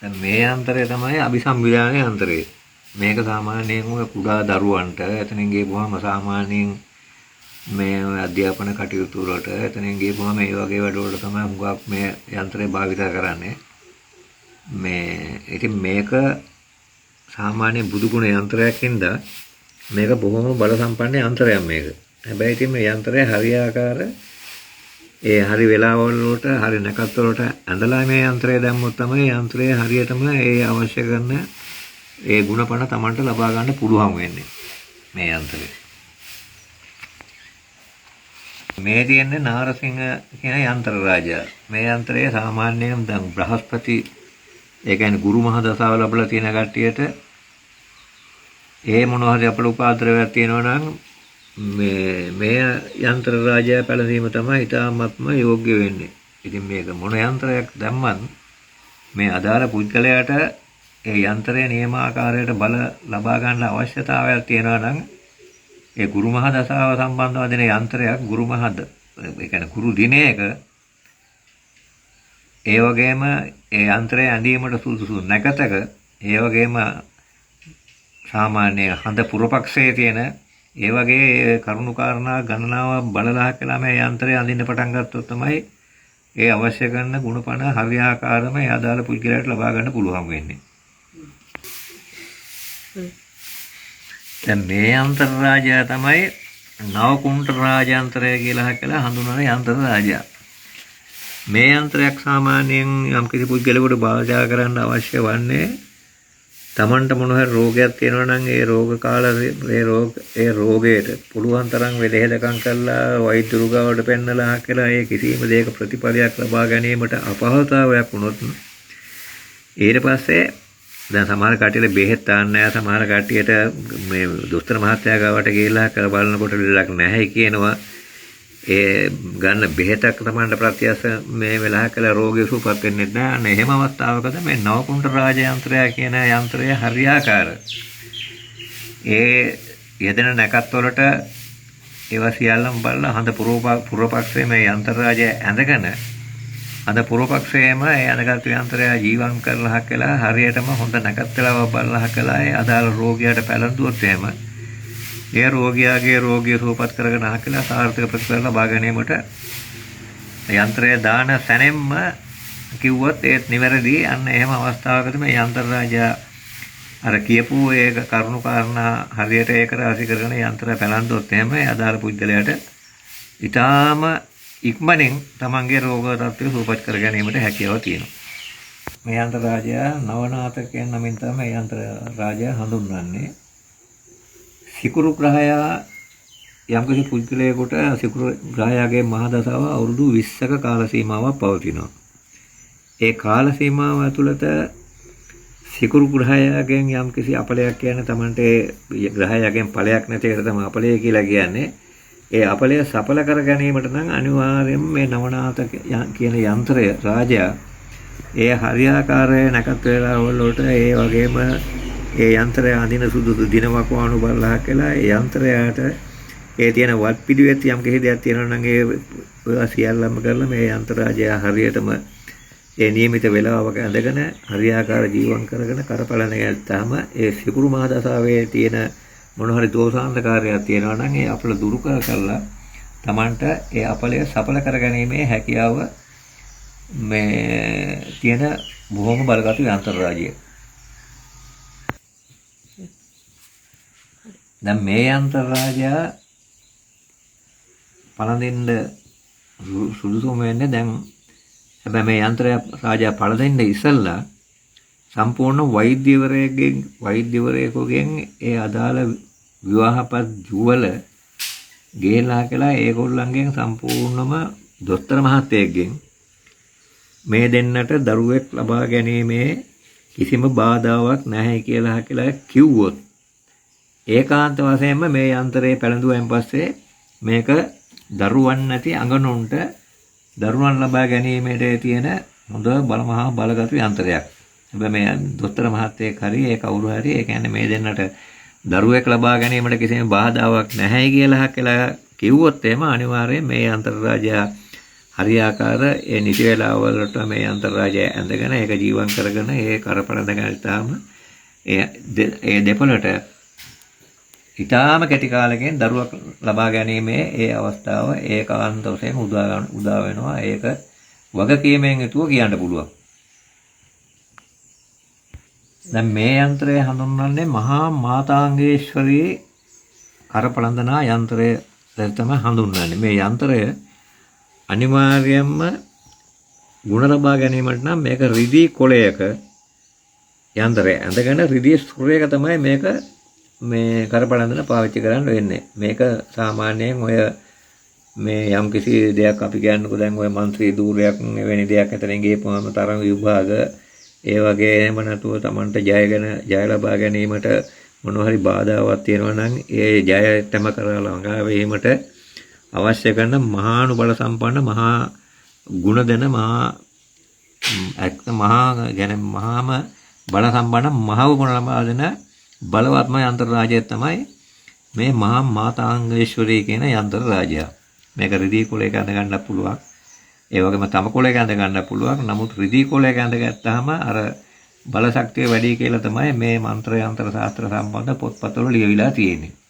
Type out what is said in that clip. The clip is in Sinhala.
දැන් මේ යන්ත්‍රය තමයි අபிසම්විධාන යන්ත්‍රය. මේක සාමාන්‍යයෙන් ඔය කුඩා දරුවන්ට එතනින් ගිහුවාම සාමාන්‍යයෙන් මේ අධ්‍යාපන කටයුතු වලට එතනින් ගිහුවාම මේ වගේ වැඩවලට තමයි හුඟක් මේ යන්ත්‍රය භාවිත කරන්නේ. ඉතින් මේක සාමාන්‍ය බුදුගුණ යන්ත්‍රයක් හින්දා මේක බොහොම බල සම්පන්න යන්ත්‍රයක් මේක. හැබැයි ඉතින් මේ යන්ත්‍රය හරියාකාර හරි වෙලාවල් වලට හරි නැකත් වලට ඇඳලා මේ යන්ත්‍රය දැම්මොත් තමයි යන්ත්‍රය හරියටම අවශ්‍ය කරන ගුණපණ Tamanට ලබා ගන්න පුළුවන් වෙන්නේ මේ යන්ත්‍රය. මේ තියෙන්නේ නාරසිංහ කියන යන්ත්‍ර රාජයා. මේ යන්ත්‍රය සාමාන්‍යයෙන් දැන් බ්‍රහස්පති ඒ කියන්නේ ගුරු මහ දසාව ලැබලා තියෙන කට්ටියට මොනවා හරි අපල උපාද්‍රවයක් තියෙනවා නම් මේ යන්ත්‍ර රාජයා පැලඳීම තමයි ඊටාත්ම යෝග්‍ය වෙන්නේ. ඉතින් මේක මොන යන්ත්‍රයක් දැම්මත් මේ අදාළ පුද්ගලයාට යන්ත්‍රය නියමාකාරයට බල ලබා ගන්න අවශ්‍යතාවයක් තියෙනවා නම් ගුරු මහ දසාව සම්බන්ධව දෙන යන්ත්‍රයක් ගුරු මහද ඒ කියන්නේ ගුරු දිනයක වගේම යන්ත්‍රය ඇඳීමට සුදුසු නැකතක වගේම සාමාන්‍ය හඳ පුරපක්ෂයේ තියෙන වගේ කරුණු කාරණා ගණනාව බලලා කියලා මේ යන්ත්‍රය අඳින්න පටන් ගත්තොත් තමයි අවශ්‍ය කරන ගුණපණ හරියාකාරම අදාළ පුද්ගලයාට ලබා ගන්න පුළුවන් වෙන්නේ. දැන් මේ යන්ත්‍ර රාජයා තමයි නවකුණ්ඨ රාජයන්ත්‍රය කියලා හඳුන්වන යන්ත්‍ර රාජයා. මේ යන්ත්‍රයක් සාමාන්‍යයෙන් යම් කිසි පුද්ගලයෙකුට භාවිත කරන්න අවශ්‍ය වන්නේ තමන්ට මොන හරි රෝගයක් තියෙනවා නම් ඒ රෝග කාල ඒ රෝගයට පුළුවන් තරම් වෙලෙහෙදකම් කරලා වෛද්‍ය රුගාවට පෙන්නලා කියලා කිසිම දෙයක ප්‍රතිඵලයක් ලබා ගැනීමට අපහසුතාවයක් වුණොත් ඊට පස්සේ දැන් සමහර කට්ටියට බෙහෙත් තාන්න නැහැ. සමහර කට්ටියට මේ දොස්තර මහත්තයා ගාවට ගිහිල්ලා කරලා බලනකොට ලෙඩක් නැහැ කියනවා. ගන්න බෙහෙතක් තමන්ට ප්‍රත්‍යක්ෂ මේ වෙලාව කළා රෝගී සුවපත් වෙන්නේ නැහැ. අන්න එහෙම අවස්ථාවකද මේ නවකුණ්ඨ රාජ යන්ත්‍රය කියන යන්ත්‍රය හරියාකාර. යෙදෙන නැකත් වලට ඒවා සියල්ලම බලලා හඳ පුරපක්ෂයේ මේ යන්ත්‍ර රාජය ඇඳගෙන අද පුරපක්ෂයේම අඳගත් යන්ත්‍රය ජීවම් කරලා හකලා හරියටම හොඳ නැකත් වෙලාව බලලා හකලා අදාළ රෝගියාට පැලඳුවොත් එහෙම රෝගියාගේ රෝගිය සුවපත් කරගෙන හකලා සාර්ථක ප්‍රතිඵල ලබා ගැනීමට යන්ත්‍රය දාන සැනෙම්ම කිව්වොත් ඒත් නිවැරදි. අන්න එහෙම අවස්ථාවකදී මේ යන්ත්‍ර රාජයා අර කියපු කරුණු කාරණා හරියට ඒකට අසි කරගෙන යන්ත්‍රය පැලඳුවොත් එහෙම අදාළ පුද්ගලයාට ඊටාම ඉක්මනින් තමන්ගේ රෝග තත්ත්වය සුවපත් කර ගැනීමට හැකියාව තියෙනවා. මේ යන්ත්‍ර රාජයා නවනාථ කියන නමින් තමයි යන්ත්‍ර රාජයා හඳුන්වන්නේ. සිකුරු ග්‍රහයා යම්කිසි පුද්ගලයෙකුට සිකුරු ග්‍රහයාගේ මහා දසාව අවුරුදු 20ක කාල සීමාවක් පවතිනවා. ඒ කාල සීමාව ඇතුළත සිකුරු ග්‍රහයාගෙන් යම්කිසි අපලයක් කියන්නේ තමන්ට ග්‍රහයාගෙන් ඵලයක් නැති එකට තමයි අපලය කියලා කියන්නේ. ඒ අපලය සඵල කර ගැනීමට නම් අනිවාර්යයෙන්ම මේ නවනාථ කියන යන්ත්‍රය රාජයා හරියාකාරයේ නැකත් වේලාවල් වලට වගේම යන්ත්‍රය අඳින සුදුසු දිනමක් වහනු බලලා කියලා යන්ත්‍රයට තියෙන වත් පිළිවෙත් යම් කිසි දෙයක් තියෙනවා නම් ඒවා සියල්ලම කරලා මේ යන්ත්‍ර රාජයා හරියටම නියමිත වේලාවක ඇඳගෙන හරියාකාර ජීවම් කරගෙන කරපලන යත්තාම සිකුරු මහ දසාවේ තියෙන මොන හරි දෝෂාන්තකාරයක් තියෙනවා නම් අපල දුරු කරලා Tamanට අපලය සඵල කරගැනීමේ හැකියාව මේ තියෙන බොහොම බලගත් යන්ත්‍ර රාජ්‍යය. දැන් මේ යන්ත්‍ර රාජයා පළඳින්න සුදුසුම වෙන්නේ දැන් හැබැයි මේ යන්ත්‍ර රාජයා පළඳින්න ඉස්සෙල්ලා සම්පූර්ණ වෛද්‍යවරයෙකුගෙන් අදාළ විවාහපත් ජුවල ගේලා කියලා ඒගොල්ලන්ගෙන් සම්පූර්ණම දොස්තර මහත්තයෙක්ගෙන් මේ දෙන්නට දරුවෙක් ලබා ගැනීමේ කිසිම බාධාවක් නැහැ කියලා කිව්වොත් ඒකාන්ත වශයෙන්ම මේ යන්ත්‍රය පැලඳුවෙන් පස්සේ මේක දරුවන් නැති අඟනුන්ට දරුවන් ලබා ගැනීමට තියෙන හොඳ බලමහා බලගත් යන්ත්‍රයක්. හැබැයි මේ දොස්තර මහත්තයෙක් හරි කවුරු හරි කියන්නේ මේ දෙන්නට දරුවෙක් ලබා ගැනීමට කිසිම බාධාවක් නැහැ කියලා කිව්වොත් එහෙම අනිවාර්යයෙන් මේ යන්ත්‍ර රාජයා හරියාකාර ඒ නිසි වේලාවලට මේ යන්ත්‍ර රාජය ඇඳගෙන ඒක ජීවම් කරගෙන ඒ කරපරඳ ගන්නාම ඒ දෙපළට ඊටාම කෙටි කාලෙකින් දරුවක් ලබා ගැනීමේ ඒ අවස්ථාව ඒකාන්ත වශයෙන් උදා වෙනවා. ඒක වගකීමෙන් යුතුව කියන්න පුළුවන්. දැන් මේ යන්ත්‍රය හඳුන්වන්නේ මහා මාතාංගේශ්වරී කරපළඳනා යන්ත්‍රය තමයි හඳුන්වන්නේ. මේ යන්ත්‍රය අනිවාර්යයෙන්ම ගුණ ලබා ගැනීමට නම් මේක රිදී කොළයක යන්ත්‍රය ඇඳගෙන රිදී සුරයක තමයි මේක මේ කරපළඳන පාවිච්චි කරන්න වෙන්නේ. මේක සාමාන්‍යයෙන් ඔය මේ යම් කිසි දෙයක් අපි කියන්නකෝ දැන් ඔය മന്ത്രി ධූරයක් එවැනි දෙයක් අතරින් ගියපුවම තරඟ විභාග ඒ වගේම නැතුව Tamanට ජය ලබා ගැනීමට මොනවා හරි බාධාවක් තියෙනවා නම් ඒ ජයතම කරලා ළඟා වීමට අවශ්‍ය කරන මහානුබල සම්පන්න මහා ගුණ දෙන මහාම බල සම්පන්න මහව ගුණ ලබා දෙන බලවත්ම යන්ත්‍ර රාජය තමයි මේ මහා මාතාංගේශ්වරී කියන යන්ත්‍ර රාජය. මේක රිදී කුලයක ඇඳ ගන්න පුළුවන්. ඒ වගේම තම කුලයක ඇඳ ගන්න පුළුවන්. නමුත් රිදී කුලයක ඇඳ ගත්තාම අර බල ශක්තිය වැඩි කියලා තමයි මේ මන්ත්‍ර යන්ත්‍ර ශාස්ත්‍ර සම්බන්ධ පොත්පත්වල ලියවිලා තියෙන්නේ.